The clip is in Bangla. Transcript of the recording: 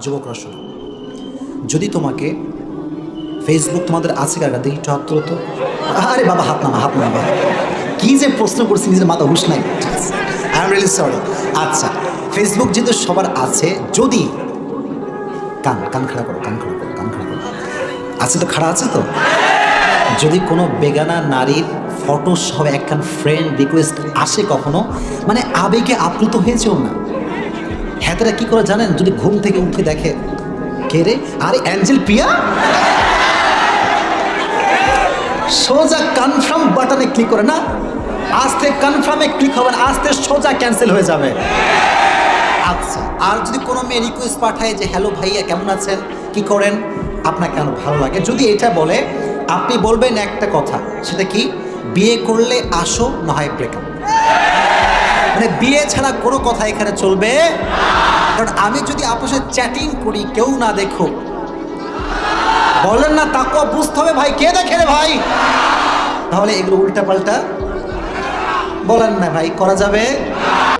যুবকরা শোনো, যদি তোমাকে ফেসবুক তোমাদের আছে কাকা দেখি একটু হাত তোলো তো। আরে বাবা হাত নামা কি যে প্রশ্ন করছি, নিজের মাথা হুশ নাই। I am really sorry. আচ্ছা, ফেসবুক যেহেতু সবার আছে, যদি কান খাড়া করো আছে তো, খাড়া আছে তো, যদি কোনো বেগানা নারীর ফটো সহ একখান ফ্রেন্ড রিকোয়েস্ট আসে কখনো, মানে আবেগে আপ্লুত হয়েছেও না, হ্যাঁ কি করে জানেন? যদি ঘুম থেকে উঠে দেখে কে রে, আরে অ্যাঞ্জেল প্রিয়া, সোজা কনফার্ম বাটনে ক্লিক করে না, আস্তে কনফার্মে ক্লিক হবে না, আস্তে সোজা ক্যান্সেল হয়ে যাবে। আচ্ছা, আর যদি কোনো মেয়ে রিকোয়েস্ট পাঠায় যে হ্যালো ভাইয়া কেমন আছেন, কি করেন, আপনার কেন ভালো লাগে, যদি এটা বলে, আপনি বলবেন একটা কথা, সেটা কি? বিয়ে করলে আসো, না হয় ব্রেকআপ। মানে বিয়ে ছাড়া কোনো কথা এখানে চলবে। কারণ আমি যদি আপনার সাথে চ্যাটিং করি, কেউ না দেখো, বলেন না তাকেও বুঝতে হবে ভাই, কে দেখে রে ভাই, তাহলে এগুলো উল্টা পাল্টা বলেন না ভাই, করা যাবে।